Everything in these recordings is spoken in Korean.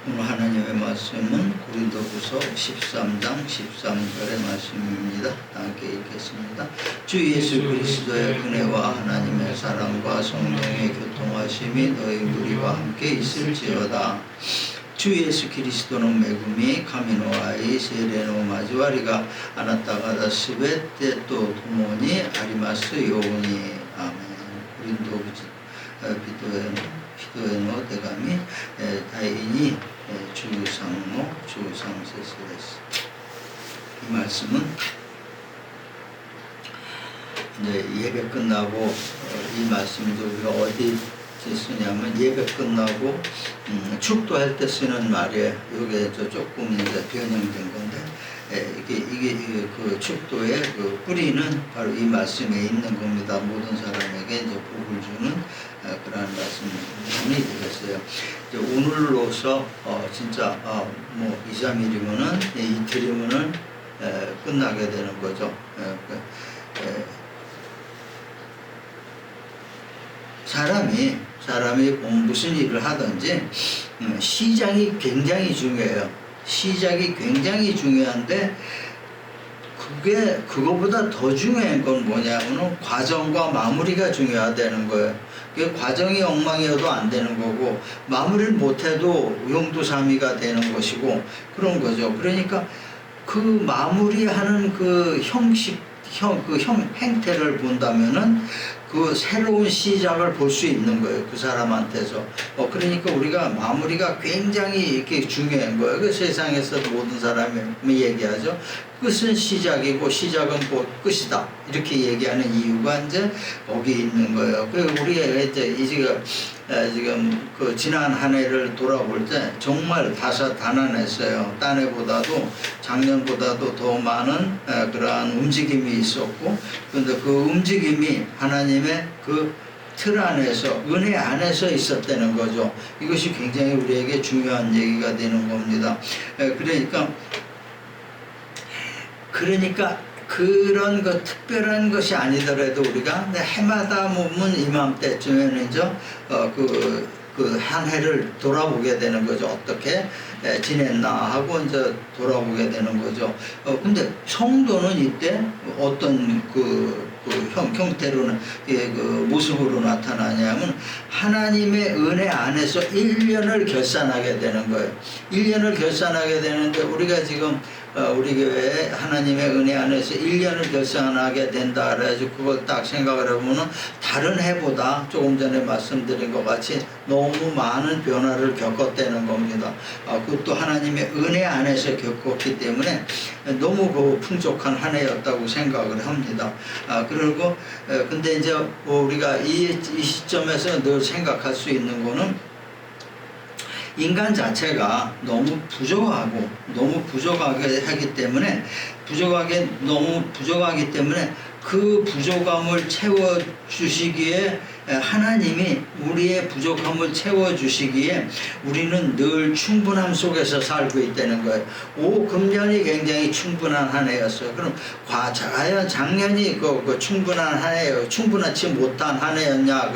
오늘 하나님의 말씀은 고린도후서 13장 13절의 말씀입니다. 함께 읽겠습니다. 주 예수 그리스도의 은혜와 하나님의 사랑과 성령의 교통하심이 너희 무리와 함께 있을지어다. 주 예수 그리스도는 메구미 카미노아이 세레노 마지와리가 아나타가다 스베테 또 도모니 아리마스 요우니 아멘. 고린도후서 피도에노 대감이 다인이 주상모 주상세스레스. 이 말씀은 이제 예배 끝나고 이 말씀도 우리가 어디 쓰냐면 예배 끝나고 축도할 때 쓰는 말이에요. 이게 조금 이제 변형된 건데 이게 그 축도의 그 뿌리는 바로 이 말씀에 있는 겁니다. 모든 사람에게 이제 복을 주는 그러한 말씀이 되겠어요. 이제 오늘로서 진짜 뭐 2, 3일이면은 이틀이면은 끝나게 되는 거죠. 사람이 무슨 일을 하든지 시작이 굉장히 중요해요. 시작이 굉장히 중요한데 그거보다 더 중요한 건 뭐냐면 과정과 마무리가 중요하다는 거예요. 그 과정이 엉망이어도 안 되는 거고 마무리를 못해도 용두사미가 되는 것이고 그런 거죠. 그러니까 그 마무리하는 그 행태를 본다면은 그 새로운 시작을 볼 수 있는 거예요. 그 사람한테서. 그러니까 우리가 마무리가 굉장히 이렇게 중요한 거예요. 그 세상에서 모든 사람이 얘기하죠. 끝은 시작이고 시작은 곧 끝이다. 이렇게 얘기하는 이유가 이제 거기 있는 거예요. 우리가 이제 지금 그 지난 한 해를 돌아볼 때 정말 다사다난했어요. 딴 해보다도 작년보다도 더 많은 그러한 움직임이 있었고, 그런데 그 움직임이 하나님의 그 틀 안에서, 은혜 안에서 있었다는 거죠. 이것이 굉장히 우리에게 중요한 얘기가 되는 겁니다. 그러니까 그런 거 특별한 것이 아니더라도 우리가 해마다 보면 이맘때쯤에는 이제 그 한 해를 돌아보게 되는 거죠. 어떻게 지냈나 하고 이제 돌아보게 되는 거죠. 근데 성도는 이때 어떤 형태로는 그 모습으로 나타나냐면 하나님의 은혜 안에서 1년을 결산하게 되는 거예요. 1년을 결산하게 되는데 우리가 지금 우리 교회에 하나님의 은혜 안에서 1년을 결산하게 된다 그래가지고 그걸 딱 생각을 해보면 다른 해보다 조금 전에 말씀드린 것 같이 너무 많은 변화를 겪었다는 겁니다. 그것도 하나님의 은혜 안에서 겪었기 때문에 너무 그 풍족한 한 해였다고 생각을 합니다. 그리고 근데 이제 우리가 이 시점에서 늘 생각할 수 있는 거는 인간 자체가 너무 부족하게 하기 때문에 너무 부족하기 때문에 그 부족함을 채워주시기에 하나님이 우리의 부족함을 채워주시기에 우리는 늘 충분함 속에서 살고 있다는 거예요. 금년이 굉장히 충분한 한 해였어요. 그럼 과연 작년이 충분한 한 해요. 충분하지 못한 한 해였냐?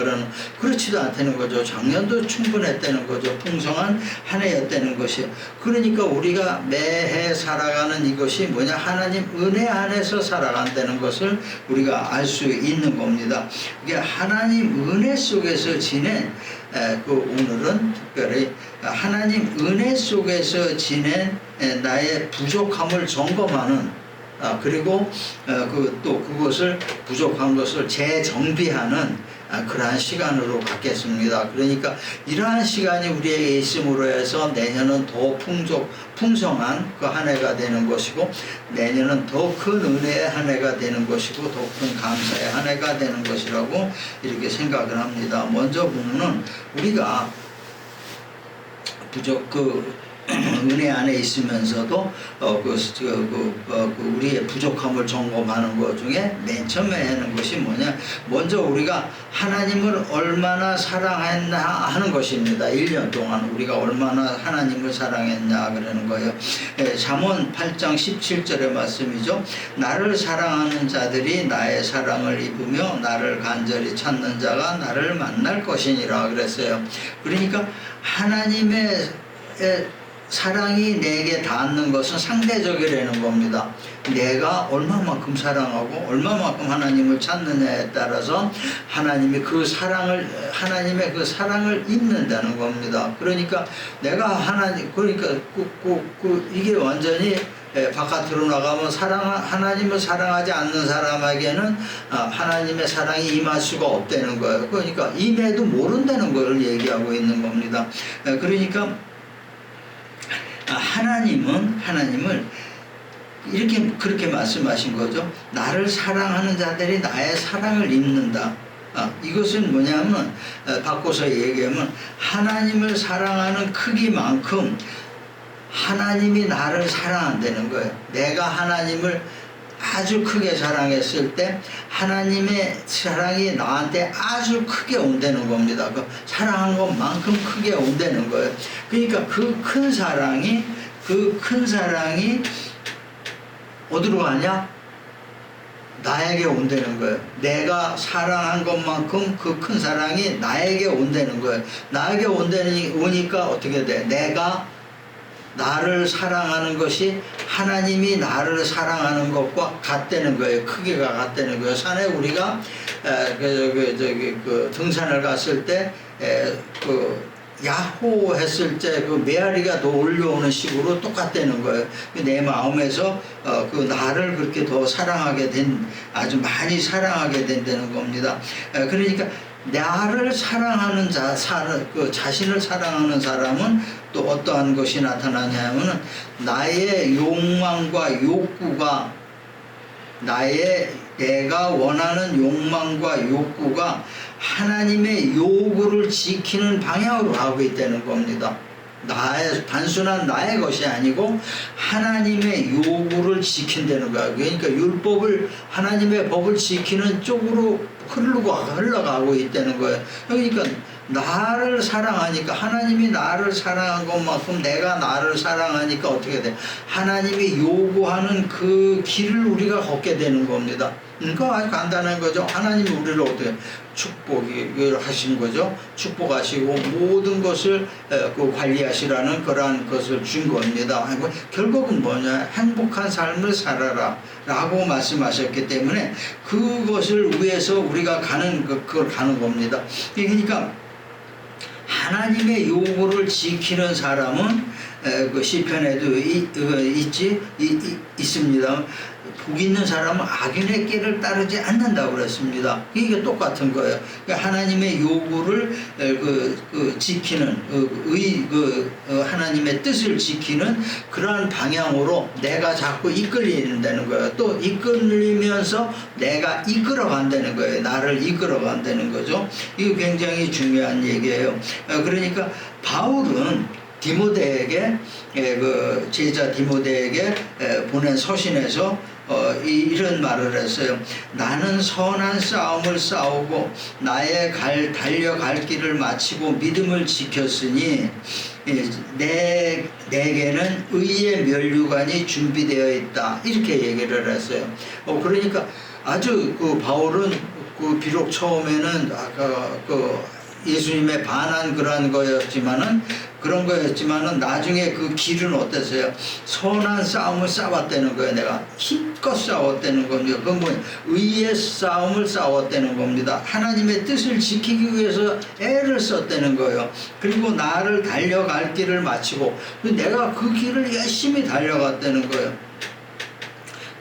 그렇지도 않다는 거죠. 작년도 충분했다는 거죠. 풍성한 한 해였다는 것이. 그러니까 우리가 매해 살아가는 이것이 뭐냐? 하나님 은혜 안에서 살아간다는 것을 우리가 알 수 있는 겁니다. 이게 하나님 은혜 속에서 지낸 오늘은 특별히 하나님 은혜 속에서 지낸 나의 부족함을 점검하는 그리고 또 그것을 부족한 것을 재정비하는 그러한 시간으로 갖겠습니다. 그러니까 이러한 시간이 우리에게 있음으로 해서 내년은 더 풍성한 그 한 해가 되는 것이고 내년은 더 큰 은혜의 한 해가 되는 것이고 더 큰 감사의 한 해가 되는 것이라고 이렇게 생각을 합니다. 먼저 보면은 우리가 은혜 안에 있으면서도 우리의 부족함을 점검하는 것 중에 맨 처음에 하는 것이 뭐냐? 먼저 우리가 하나님을 얼마나 사랑했나 하는 것입니다. 1년 동안 우리가 얼마나 하나님을 사랑했냐 그러는 거예요. 잠언 8장 17절의 말씀이죠. 나를 사랑하는 자들이 나의 사랑을 입으며 나를 간절히 찾는 자가 나를 만날 것이니라 그랬어요. 그러니까 하나님의 사랑이 내게 닿는 것은 상대적이라는 겁니다. 내가 얼마만큼 사랑하고 얼마만큼 하나님을 찾느냐에 따라서 하나님의 그 사랑을 입는다는 겁니다. 그러니까 내가 그러니까 이게 완전히 바깥으로 나가면 하나님을 사랑하지 않는 사람에게는 하나님의 사랑이 임할 수가 없다는 거예요. 그러니까 임해도 모른다는 걸 얘기하고 있는 겁니다. 그러니까 하나님을 그렇게 말씀하신 거죠. 나를 사랑하는 자들이 나의 사랑을 입는다. 이것은 뭐냐면 바꿔서 얘기하면 하나님을 사랑하는 크기만큼 하나님이 나를 사랑한다는 거예요. 내가 하나님을 아주 크게 사랑했을 때 하나님의 사랑이 나한테 아주 크게 온다는 겁니다. 그 사랑한 것만큼 크게 온다는 거예요. 그러니까 그 큰 사랑이 어디로 가냐? 나에게 온다는 거예요. 내가 사랑한 것만큼 그 큰 사랑이 나에게 온다는 거예요. 나에게 오니까 어떻게 돼? 내가 나를 사랑하는 것이 하나님이 나를 사랑하는 것과 같다는 거예요. 크기가 같다는 거예요. 산에 우리가 등산을 갔을 때 야호 했을 때 그 메아리가 더 올려오는 식으로 똑같다는 거예요. 내 마음에서 나를 그렇게 더 아주 많이 사랑하게 된다는 겁니다. 그러니까 나를 사랑하는 자신을 사랑하는 사람은 또 어떠한 것이 나타나냐면 나의 욕망과 욕구가 내가 원하는 욕망과 욕구가 하나님의 요구를 지키는 방향으로 가고 있다는 겁니다. 단순한 나의 것이 아니고 하나님의 요구를 지킨다는 거야. 그러니까 하나님의 법을 지키는 쪽으로 흘러가고 있다는 거예요. 그러니까 나를 사랑하니까 하나님이 나를 사랑한 것만큼 내가 나를 사랑하니까 어떻게 돼? 하나님이 요구하는 그 길을 우리가 걷게 되는 겁니다. 그러니까 아주 간단한 거죠. 하나님이 우리를 어떻게 축복하신 거죠. 축복하시고 모든 것을 관리하시라는 그러한 것을 준 겁니다. 결국은 뭐냐? 행복한 삶을 살아라 라고 말씀하셨기 때문에 그것을 위해서 우리가 그걸 가는 겁니다. 그러니까 하나님의 요구를 지키는 사람은 그 시편에도 있습니다. 복 있는 사람은 악인의 길을 따르지 않는다고 그랬습니다. 이게 똑같은 거예요. 그러니까 하나님의 요구를 지키는 하나님의 뜻을 지키는 그러한 방향으로 내가 자꾸 이끌린다는 거예요. 또 이끌리면서 내가 이끌어간다는 거예요. 나를 이끌어간다는 거죠. 이거 굉장히 중요한 얘기예요. 그러니까 바울은 디모데에게 제자 디모데에게 보낸 서신에서 이런 말을 했어요. 나는 선한 싸움을 싸우고 나의 달려갈 길을 마치고 믿음을 지켰으니 내게는 의의 면류관이 준비되어 있다. 이렇게 얘기를 했어요. 그러니까 아주 바울은 비록 처음에는 아까 예수님에 반한 그런 거였지만은 나중에 그 길은 어땠어요? 선한 싸움을 싸웠다는 거예요. 내가 힘껏 싸웠다는 겁니다. 그건 뭐예요? 의의 싸움을 싸웠다는 겁니다. 하나님의 뜻을 지키기 위해서 애를 썼다는 거예요. 그리고 나를 달려갈 길을 마치고 내가 그 길을 열심히 달려갔다는 거예요.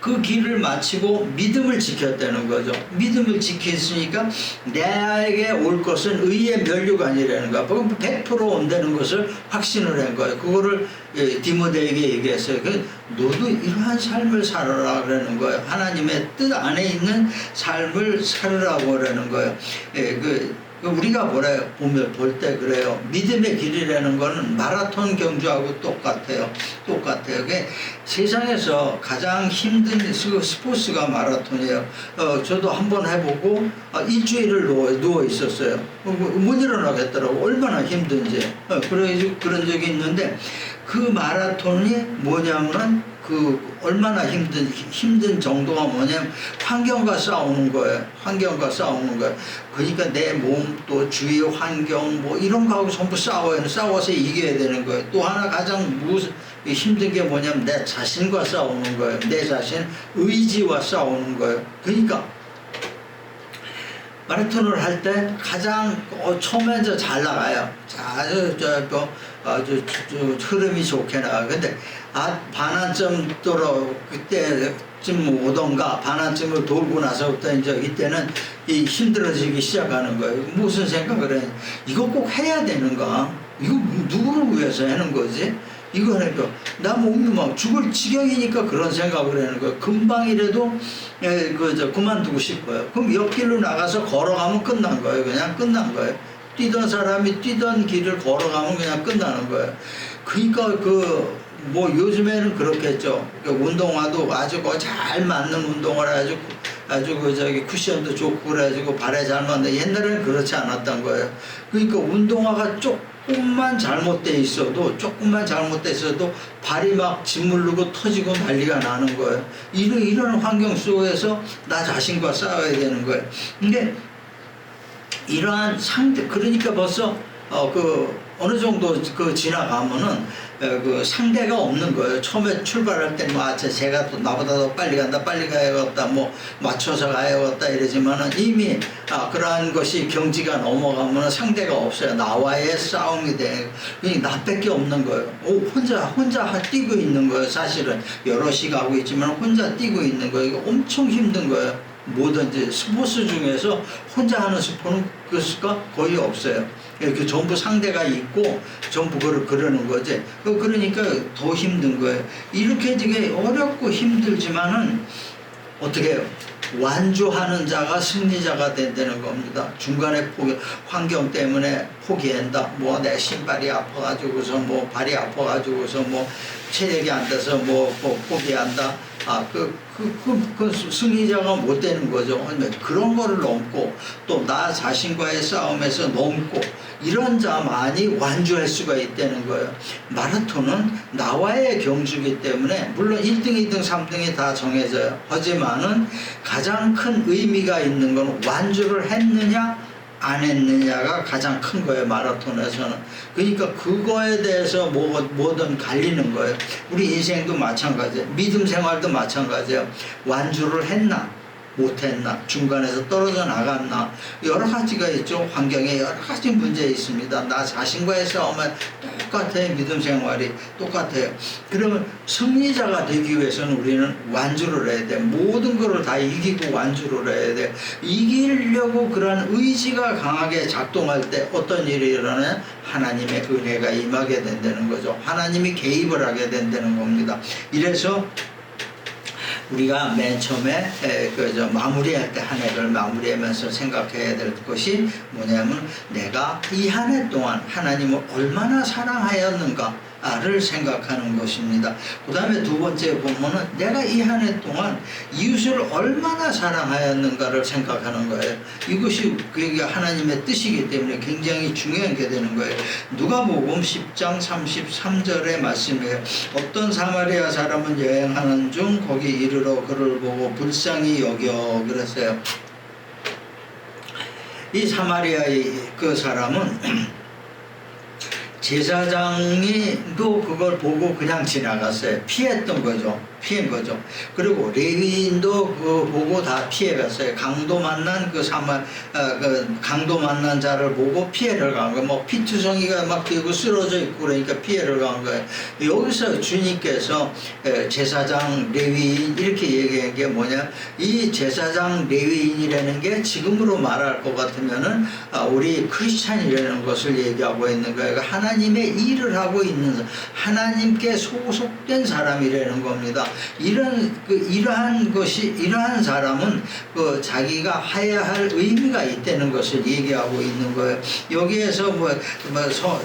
그 길을 마치고 믿음을 지켰다는 거죠. 믿음을 지켰으니까 내게 올 것은 의의 면류관이라는 거야. 100% 온다는 것을 확신을 한 거예요. 그거를 디모데에게 얘기했어요. 너도 이러한 삶을 살아라 그러는 거예요. 하나님의 뜻 안에 있는 삶을 살으라고 그러는 거예요. 우리가 볼 때 그래요. 믿음의 길이라는 거는 마라톤 경주하고 똑같아요. 세상에서 가장 힘든 스포츠가 마라톤이에요. 저도 한번 해보고 일주일을 누워 있었어요. 못 일어나겠더라고. 얼마나 힘든지. 그런 적이 있는데 그 마라톤이 뭐냐면은 얼마나 힘든 정도가 뭐냐면 환경과 싸우는 거예요. 환경과 싸우는 거예요. 그러니까 내 몸 또 주위 환경 뭐 이런 거하고 전부 싸워요. 싸워서 이겨야 되는 거예요. 또 하나 가장 힘든 게 뭐냐면 내 자신과 싸우는 거예요. 내 자신 의지와 싸우는 거예요. 그러니까 마라톤을 할 때 가장 처음에 잘 나가요. 아주 흐름이 좋게 나가. 근데 반환점 도로 그때쯤 오던가 반환점을 돌고 나서부터 이제 이때는 힘들어지기 시작하는 거예요. 무슨 생각을 해? 이거 꼭 해야 되는가? 이거 누구를 위해서 하는 거지? 이거 하니까 나 몸이 막 죽을 지경이니까 그런 생각을 하는 거예요. 금방이라도 그만두고 싶어요. 그럼 옆길로 나가서 걸어가면 끝난 거예요. 그냥 끝난 거예요. 뛰던 사람이 뛰던 길을 걸어가면 그냥 끝나는 거예요. 그러니까 뭐 요즘에는 그렇겠죠. 운동화도 아주 잘 맞는 운동화를 아주 쿠션도 좋고 그래가지고 발에 잘 맞는데 옛날에는 그렇지 않았던 거예요. 그러니까 운동화가 조금만 잘못돼 있어도 발이 막 짓무르고 터지고 난리가 나는 거예요. 이런 환경 속에서 나 자신과 싸워야 되는 거예요. 근데 이러한 그러니까 벌써 어느 정도 지나가면은 상대가 없는 거예요. 처음에 출발할 때는 제가 또 나보다 더 빨리 간다, 빨리 가야겠다, 뭐 맞춰서 가야겠다 이러지만은 이미 그러한 것이 경지가 넘어가면은 상대가 없어요. 나와의 싸움이 돼. 그러니까 나밖에 없는 거예요. 혼자 뛰고 있는 거예요. 사실은 여럿이 가고 있지만 혼자 뛰고 있는 거예요. 이거 엄청 힘든 거예요. 뭐든지 스포츠 중에서 혼자 하는 스포츠가 거의 없어요. 이렇게 전부 상대가 있고 전부 그러는 거지. 그러니까 더 힘든 거예요. 이렇게 되게 어렵고 힘들지만은 어떻게 해요? 완주하는 자가 승리자가 된다는 겁니다. 중간에 환경 때문에 포기한다. 뭐 내 신발이 아파가지고서 뭐 발이 아파가지고서 뭐 체력이 안 돼서 뭐 포기한다. 그 승리자가 못 되는 거죠. 그런 거를 넘고 또 나 자신과의 싸움에서 넘고 이런 자만이 완주할 수가 있다는 거예요. 마라톤은 나와의 경주이기 때문에 물론 1등, 2등, 3등이 다 정해져요. 하지만은 가장 큰 의미가 있는 건 완주를 했느냐 안 했느냐가 가장 큰 거예요. 마라톤에서는. 그러니까 그거에 대해서 뭐든 갈리는 거예요. 우리 인생도 마찬가지예요. 믿음 생활도 마찬가지예요. 완주를 했나 못했나, 중간에서 떨어져 나갔나, 여러 가지가 있죠. 환경에 여러 가지 문제 있습니다. 나 자신과의 싸움은 똑같아요. 믿음 생활이 똑같아요. 그러면 승리자가 되기 위해서는 우리는 완주를 해야 돼. 모든 것을 다 이기고 완주를 해야 돼. 이기려고 그런 의지가 강하게 작동할 때 어떤 일이 일어나냐? 하나님의 은혜가 임하게 된다는 거죠. 하나님이 개입을 하게 된다는 겁니다. 이래서 우리가 맨 처음에 마무리할 때 한 해를 마무리하면서 생각해야 될 것이 뭐냐면 내가 이 한 해 동안 하나님을 얼마나 사랑하였는가를 생각하는 것입니다. 그 다음에 두 번째 보면은 내가 이 한 해 동안 이웃을 얼마나 사랑하였는가를 생각하는 거예요. 이것이 그게 하나님의 뜻이기 때문에 굉장히 중요한 게 되는 거예요. 누가복음 10장 33절의 말씀이에요. 어떤 사마리아 사람은 여행하는 중 거기 이르러 그를 보고 불쌍히 여겨 그랬어요. 이 사마리아의 그 사람은 제사장이도 그걸 보고 그냥 지나갔어요. 피했던 거죠. 피한 거죠. 그리고 레위인도 그거 보고 다 피해갔어요. 강도 만난 강도 만난 자를 보고 피해를 간 거예요. 뭐 피투성이가 막 되고 쓰러져 있고 그러니까 피해를 간 거예요. 여기서 주님께서 제사장 레위인 이렇게 얘기한 게 뭐냐? 이 제사장 레위인이라는 게 지금으로 말할 것 같으면은 우리 크리스찬이라는 것을 얘기하고 있는 거예요. 하나님의 일을 하고 있는 하나님께 소속된 사람이라는 겁니다. 이러한 사람은 자기가 해야 할 의미가 있다는 것을 얘기하고 있는 거예요. 여기에서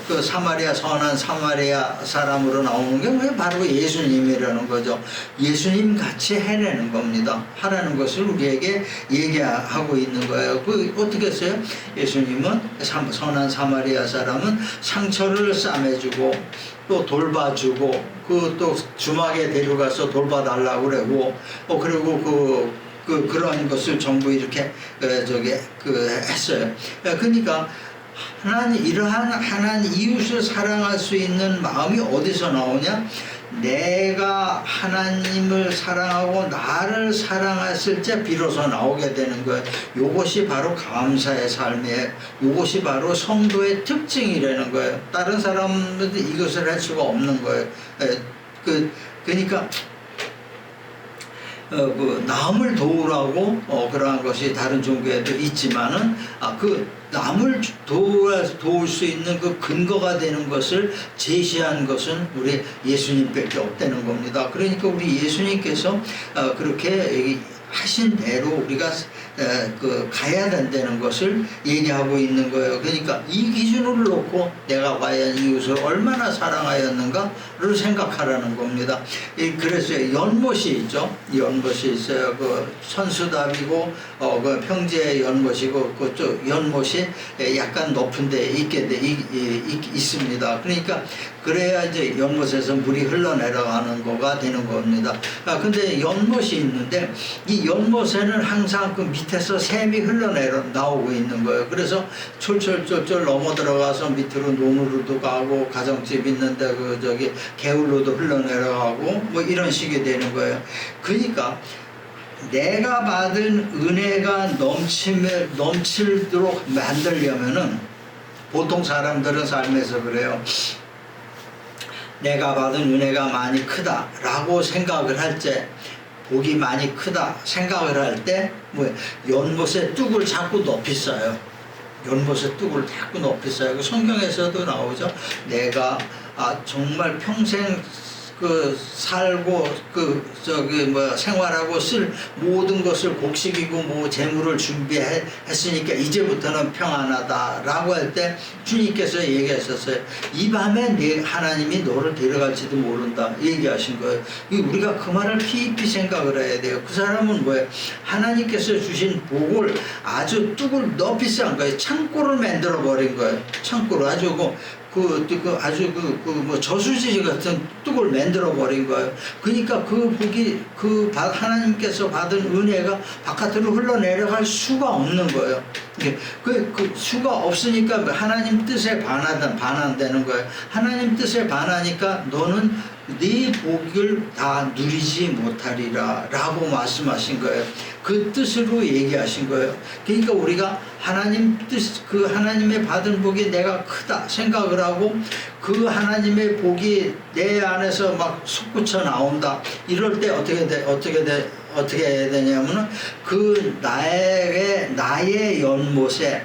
그 사마리아 선한 사마리아 사람으로 나오는 게 왜 바로 예수님이라는 거죠. 예수님 같이 해내는 겁니다. 하라는 것을 우리에게 얘기하고 있는 거예요. 어떻게 했어요? 예수님은 선한 사마리아 사람은 상처를 싸매주고 또 돌봐주고 그 또 주막에 데려가서 돌봐달라고 그러고 그리고 그런 것을 전부 이렇게 했어요. 그러니까 이러한 하나님 이웃을 사랑할 수 있는 마음이 어디서 나오냐? 내가 하나님을 사랑하고 나를 사랑했을 때 비로소 나오게 되는 거예요. 이것이 바로 감사의 삶이에요. 이것이 바로 성도의 특징이라는 거예요. 다른 사람들도 이것을 할 수가 없는 거예요. 그러니까 남을 도우라고 그러한 것이 다른 종교에도 있지만은 그 남을 도울 수 있는 그 근거가 되는 것을 제시한 것은 우리 예수님밖에 없다는 겁니다. 그러니까 우리 예수님께서 그렇게 하신 대로 우리가 가야 된다는 것을 얘기하고 있는 거예요. 그러니까 이 기준을 놓고 내가 과연 이웃을 얼마나 사랑하였는가를 생각하라는 겁니다. 그래서 연못이 있죠. 연못이 있어요. 그 선수답이고 그 평지의 연못이고 그쪽 연못이 약간 높은 데 있습니다. 그러니까 그래야 이제 연못에서 물이 흘러내려가는 거가 되는 겁니다. 근데 연못이 있는데 이 연못에는 항상 그 밑에서 샘이 나오고 있는 거예요. 그래서 철철철철 넘어 들어가서 밑으로 논으로도 가고 가정집 있는데 개울로도 흘러내려가고 뭐 이런 식이 되는 거예요. 그러니까 내가 받은 은혜가 넘치도록 만들려면은 보통 사람들은 삶에서 그래요. 내가 받은 은혜가 많이 크다라고 생각을 할 때, 복이 많이 크다 생각을 할 때 연못의 뚝을 자꾸 높이 쌓아요. 연못의 뚝을 자꾸 높이 쌓아요. 성경에서도 나오죠. 내가 정말 평생 살고 생활하고 쓸 모든 것을 곡식이고 재물을 준비했으니까 이제부터는 평안하다라고 할 때 주님께서 얘기하셨어요. 이 밤에 하나님이 너를 데려갈지도 모른다 얘기하신 거예요. 우리가 그 말을 깊이 생각을 해야 돼요. 그 사람은 뭐예요? 하나님께서 주신 복을 아주 뚝을 높이 쌓은 거예요. 창고를 만들어 버린 거예요. 창고를 아주 저수지 같은 뚝을 만들어 버린 거예요. 그러니까 그 복이 하나님께서 받은 은혜가 바깥으로 흘러내려갈 수가 없는 거예요. 그 수가 없으니까 하나님 뜻에 반한다는 거예요. 하나님 뜻에 반하니까 너는 네 복을 다 누리지 못하리라 라고 말씀하신 거예요. 그 뜻으로 얘기하신 거예요. 그러니까 우리가 하나님 뜻, 하나님의 받은 복이 내가 크다 생각을 하고 그 하나님의 복이 내 안에서 막 솟구쳐 나온다. 이럴 때 어떻게 해야 되냐면은 나의 연못에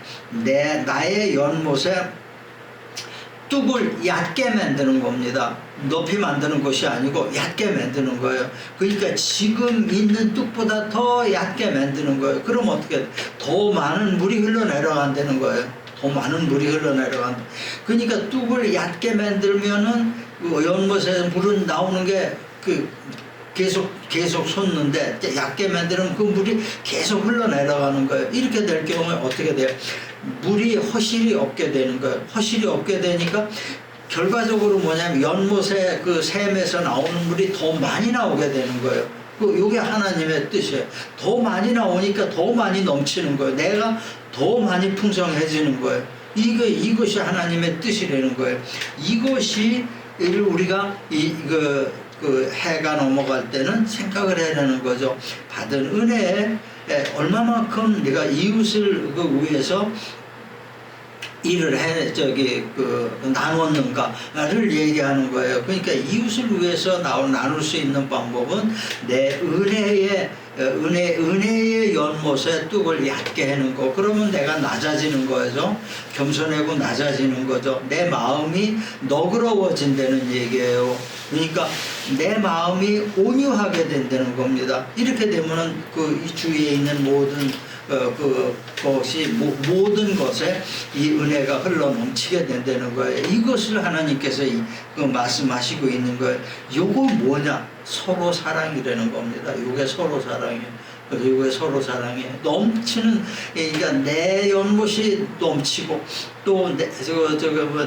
뚝을 얕게 만드는 겁니다. 높이 만드는 것이 아니고 얕게 만드는 거예요. 그러니까 지금 있는 뚝보다 더 얕게 만드는 거예요. 그럼 어떻게 더 많은 물이 흘러내려간다는 거예요. 더 많은 물이 흘러내려간다. 그러니까 뚝을 얕게 만들면은 연못에서 물은 나오는 게 계속 솟는데 얕게 만들면 그 물이 계속 흘러내려가는 거예요. 이렇게 될 경우에 어떻게 돼요? 물이 허실이 없게 되는 거예요. 허실이 없게 되니까 결과적으로 뭐냐면 연못의 그 샘에서 나오는 물이 더 많이 나오게 되는 거예요. 이게 하나님의 뜻이에요. 더 많이 나오니까 더 많이 넘치는 거예요. 내가 더 많이 풍성해지는 거예요. 이것이 하나님의 뜻이라는 거예요. 이것이 우리가 해가 넘어갈 때는 생각을 해야 되는 거죠. 받은 은혜에 얼마만큼 내가 이웃을 위해서 일을 나눴는가를 얘기하는 거예요. 그러니까 이웃을 위해서 나눌 수 있는 방법은 내 은혜의 연못에 뚝을 얕게 하는 거. 그러면 내가 낮아지는 거죠. 겸손하고 낮아지는 거죠. 내 마음이 너그러워진다는 얘기예요. 그러니까 내 마음이 온유하게 된다는 겁니다. 이렇게 되면은 이 주위에 있는 모든 모든 것에 이 은혜가 흘러 넘치게 된다는 거예요. 이것을 하나님께서 말씀하시고 있는 거예요. 요거 뭐냐? 서로 사랑이라는 겁니다. 요게 서로 사랑이에요. 그리고 서로 사랑해. 넘치는, 그러니까 내 연못이 넘치고 또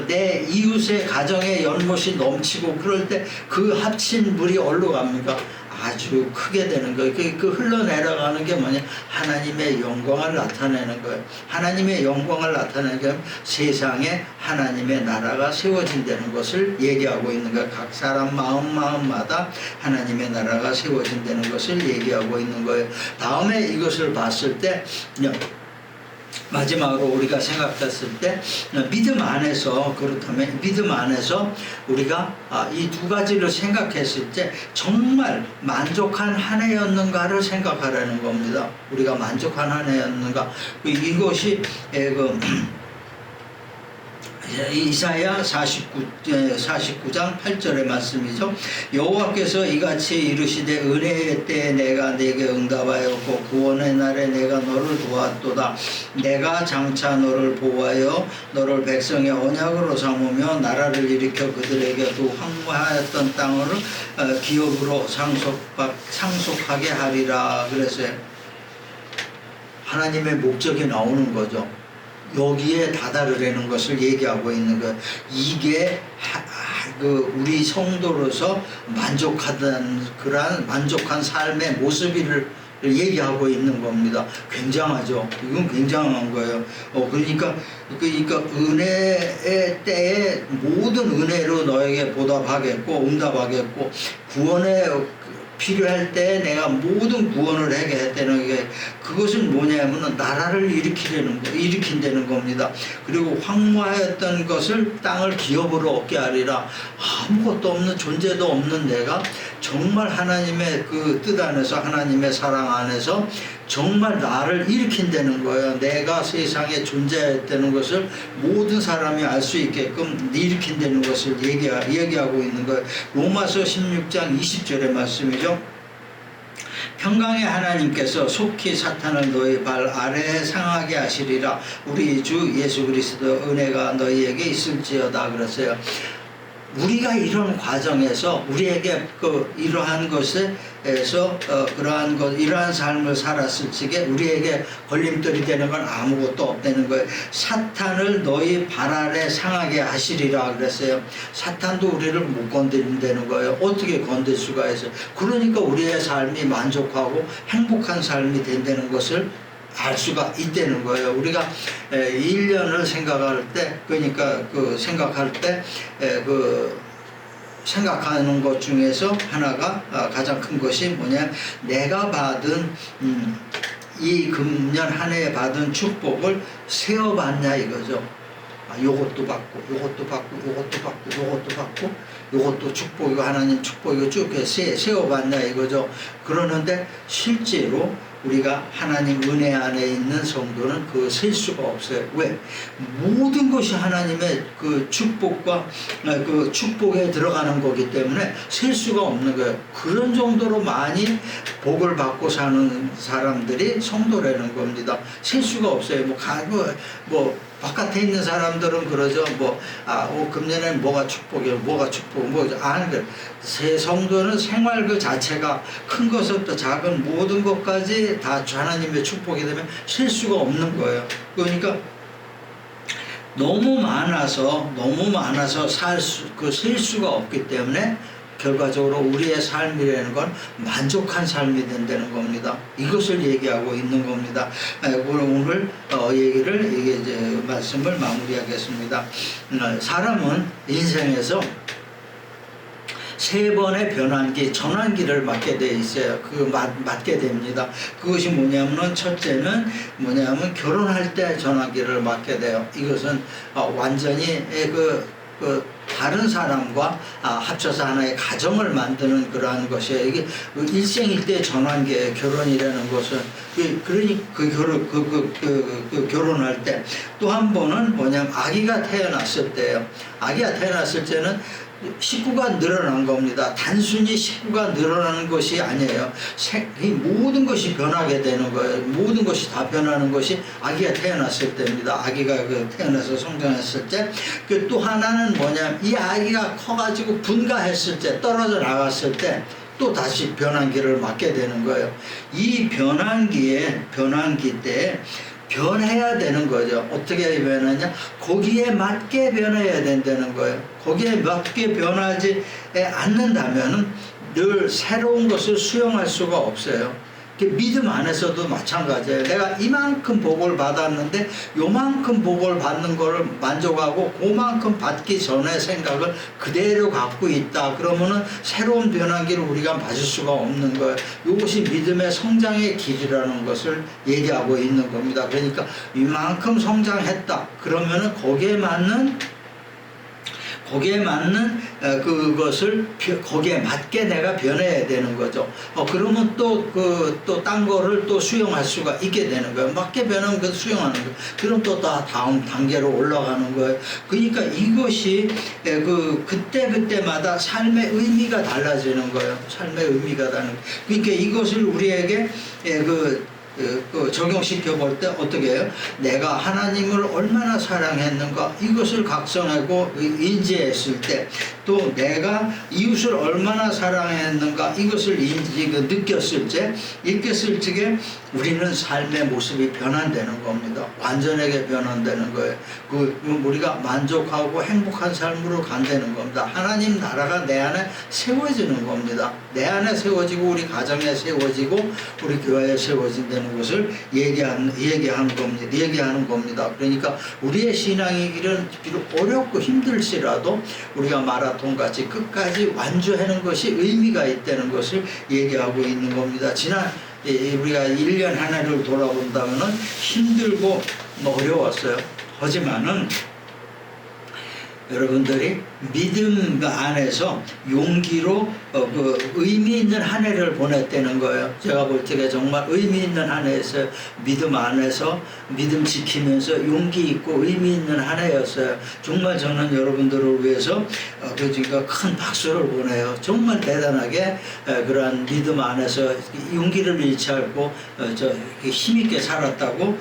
내 이웃의 가정의 연못이 넘치고 그럴 때 그 합친 물이 어디로 갑니까? 아주 크게 되는 거예요. 그 흘러내려가는 게 뭐냐? 하나님의 영광을 나타내는 거예요. 하나님의 영광을 나타내는 게 세상에 하나님의 나라가 세워진다는 것을 얘기하고 있는 거예요. 각 사람 마음마다 하나님의 나라가 세워진다는 것을 얘기하고 있는 거예요. 다음에 이것을 봤을 때 마지막으로 우리가 생각했을 때 믿음 안에서, 그렇다면 믿음 안에서 우리가 이 두 가지를 생각했을 때 정말 만족한 한 해였는가를 생각하라는 겁니다. 우리가 만족한 한 해였는가, 이것이 이사야 49장 8절의 말씀이죠. 여호와께서 이같이 이르시되 은혜의 때에 내가 내게 응답하였고 구원의 날에 내가 너를 도왔도다. 내가 장차 너를 보호하여 너를 백성의 언약으로 삼으며 나라를 일으켜 그들에게 또 황무하였던 땅을 기업으로 상속하게 하리라. 그래서 하나님의 목적이 나오는 거죠. 여기에 다다르라는 것을 얘기하고 있는 거예요. 이게 우리 성도로서 만족하던 그러한 만족한 삶의 모습을 얘기하고 있는 겁니다. 굉장하죠. 이건 굉장한 거예요. 그러니까 은혜의 때에 모든 은혜로 너에게 보답하겠고 응답하겠고 구원의 필요할 때 내가 모든 구원을 하게 했다는 게, 그것은 뭐냐면 나라를 일으킨다는 겁니다. 그리고 황무하였던 것을 땅을 기업으로 얻게 하리라. 아무것도 없는, 존재도 없는 내가 정말 하나님의 그 뜻 안에서, 하나님의 사랑 안에서 정말 나를 일으킨다는 거예요. 내가 세상에 존재했다는 것을 모든 사람이 알 수 있게끔 일으킨다는 것을 얘기하고 있는 거예요. 로마서 16장 20절의 말씀이죠. 평강의 하나님께서 속히 사탄을 너희 발 아래에 상하게 하시리라. 우리 주 예수 그리스도 은혜가 너희에게 있을지어다. 그랬어요. 우리가 이런 과정에서 우리에게 이러한 것에서 이러한 삶을 살았을 적에 우리에게 걸림돌이 되는 건 아무것도 없다는 거예요. 사탄을 너희 발 아래 상하게 하시리라 그랬어요. 사탄도 우리를 못 건드린다는 거예요. 어떻게 건들 수가 있어요? 그러니까 우리의 삶이 만족하고 행복한 삶이 된다는 것을 알 수가 있다는 거예요. 우리가 1년을 생각할 때, 그러니까 생각하는 것 중에서 하나가 가장 큰 것이 뭐냐, 내가 받은 이 금년 한 해에 받은 축복을 세어봤냐 이거죠. 요것도 받고 요것도 받고 요것도 받고 요것도 받고 요것도 축복이고 하나님 축복이고 쭉 세어봤냐 이거죠. 그러는데 실제로 우리가 하나님 은혜 안에 있는 성도는 그 셀 수가 없어요. 왜? 모든 것이 하나님의 그 축복과 그 축복에 들어가는 거기 때문에 셀 수가 없는 거예요. 그런 정도로 많이 복을 받고 사는 사람들이 성도라는 겁니다. 셀 수가 없어요. 뭐 바깥에 있는 사람들은 그러죠. 금년에는 뭐가 축복이에요. 뭐가 축복, 뭐죠. 새 성도는 생활 그 자체가 큰 것부터 작은 모든 것까지 다 하나님의 축복이 되면 셀 수가 없는 거예요. 그러니까 너무 많아서 셀 수가 없기 때문에 결과적으로 우리의 삶이라는 건 만족한 삶이 된다는 겁니다. 이것을 얘기하고 있는 겁니다. 오늘 말씀을 마무리하겠습니다. 사람은 인생에서 3번의 변환기, 전환기를 맞게 돼 있어요. 맞게 됩니다. 그것이 뭐냐면, 첫째는 뭐냐면 결혼할 때 전환기를 맞게 돼요. 이것은 완전히 다른 사람과 합쳐서 하나의 가정을 만드는 그러한 것이에요. 이게 일생일대 전환기예요. 결혼이라는 것은. 결혼할 때. 또 한 번은 뭐냐면 아기가 태어났을 때예요. 아기가 태어났을 때는 식구가 늘어난 겁니다. 단순히 식구가 늘어나는 것이 아니에요. 모든 것이 변하게 되는 거예요. 모든 것이 다 변하는 것이 아기가 태어났을 때입니다. 아기가 태어나서 성장했을 때. 또 하나는 뭐냐면 이 아기가 커가지고 분가했을 때, 떨어져 나갔을 때, 또 다시 변환기를 맞게 되는 거예요. 이 변환기 때 변해야 되는 거죠. 어떻게 변하냐? 거기에 맞게 변해야 된다는 거예요. 거기에 맞게 변하지 않는다면 늘 새로운 것을 수용할 수가 없어요. 믿음 안에서도 마찬가지예요. 내가 이만큼 복을 받았는데 요만큼 복을 받는 거를 만족하고 그만큼 받기 전에 생각을 그대로 갖고 있다. 그러면은 새로운 변화기를 우리가 맞을 수가 없는 거예요. 이것이 믿음의 성장의 길이라는 것을 얘기하고 있는 겁니다. 그러니까 이만큼 성장했다. 그러면은 거기에 맞는 그것을 거기에 맞게 내가 변해야 되는 거죠. 그러면 또 딴 거를 또 수용할 수가 있게 되는 거예요. 맞게 변하면 그 수용하는 거예요. 그럼 또 다음 단계로 올라가는 거예요. 그러니까 이것이 그때마다 삶의 의미가 달라지는 거예요. 삶의 의미가 다른. 그러니까 이것을 우리에게 적용시켜 볼 때 어떻게 해요? 내가 하나님을 얼마나 사랑했는가 이것을 각성하고 인지했을 때, 또 내가 이웃을 얼마나 사랑했는가 이것을 느꼈을 적에 우리는 삶의 모습이 변환되는 겁니다. 완전하게 변환되는 거예요. 우리가 만족하고 행복한 삶으로 간다는 겁니다. 하나님 나라가 내 안에 세워지는 겁니다. 내 안에 세워지고 우리 가정에 세워지고 우리 교회에 세워진다는 것을 얘기하는 겁니다. 그러니까 우리의 신앙의 길은 비록 어렵고 힘들지라도 우리가 마라톤 같이 끝까지 완주하는 것이 의미가 있다는 것을 얘기하고 있는 겁니다. 지난 우리가 1년 한 해를 돌아본다면 힘들고 어려웠어요. 하지만은 여러분들이 믿음 안에서 용기로 의미 있는 한 해를 보냈다는 거예요. 제가 볼 적에 정말 의미 있는 한 해였어요. 믿음 안에서 믿음 지키면서 용기 있고 의미 있는 한 해였어요. 정말 저는 여러분들을 위해서 그러니까 큰 박수를 보내요. 정말 대단하게 그러한 믿음 안에서 용기를 잃지 않고 힘있게 살았다고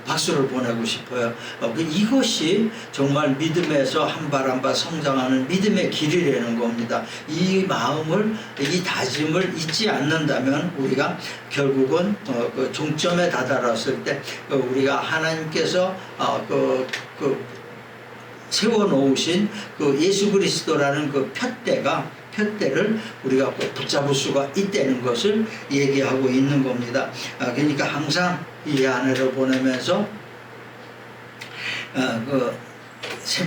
박수를 보내고 싶어요. 이것이 정말 믿음에서 한 발 한 발 성장하는 믿음의 길이라는 겁니다. 이 마음을, 이 다짐을 잊지 않는다면 우리가 결국은 종점에 다다랐을 때 우리가 하나님께서 세워놓으신 예수 그리스도라는 푯대를 우리가 꼭 붙잡을 수가 있다는 것을 얘기하고 있는 겁니다. 그러니까 항상 이 한 해를 보내면서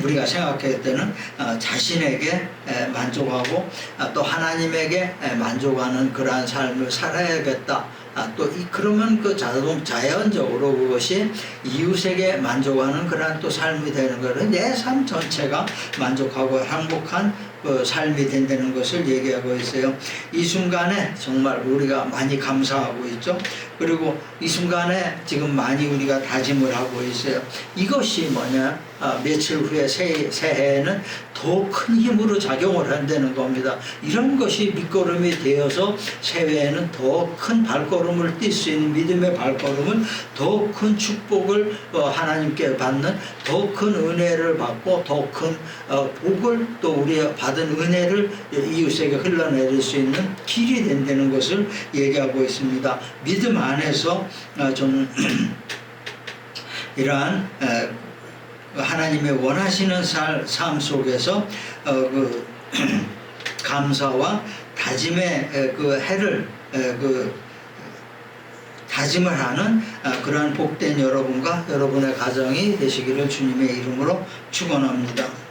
우리가 생각할 때는 자신에게 만족하고 또 하나님에게 만족하는 그러한 삶을 살아야겠다. 그러면 자연적으로 그것이 이웃에게 만족하는 그러한 또 삶이 되는 거예요. 내 삶 전체가 만족하고 행복한 삶이 된다는 것을 얘기하고 있어요. 이 순간에 정말 우리가 많이 감사하고 있죠. 그리고 이 순간에 지금 많이 우리가 다짐을 하고 있어요. 이것이 뭐냐? 며칠 후에 새해에는 더 큰 힘으로 작용을 한다는 겁니다. 이런 것이 밑거름이 되어서 새해에는 더 큰 발걸음을 뛸 수 있는 믿음의 발걸음을, 더 큰 축복을 하나님께 받는, 더 큰 은혜를 받고 더 큰 복을 또 우리가 받은 은혜를 이웃에게 흘러내릴 수 있는 길이 된다는 것을 얘기하고 있습니다. 믿음 안에서 좀 이러한 하나님의 원하시는 삶 속에서 감사와 다짐의 해를 다짐을 하는 그러한 복된 여러분과 여러분의 가정이 되시기를 주님의 이름으로 축원합니다.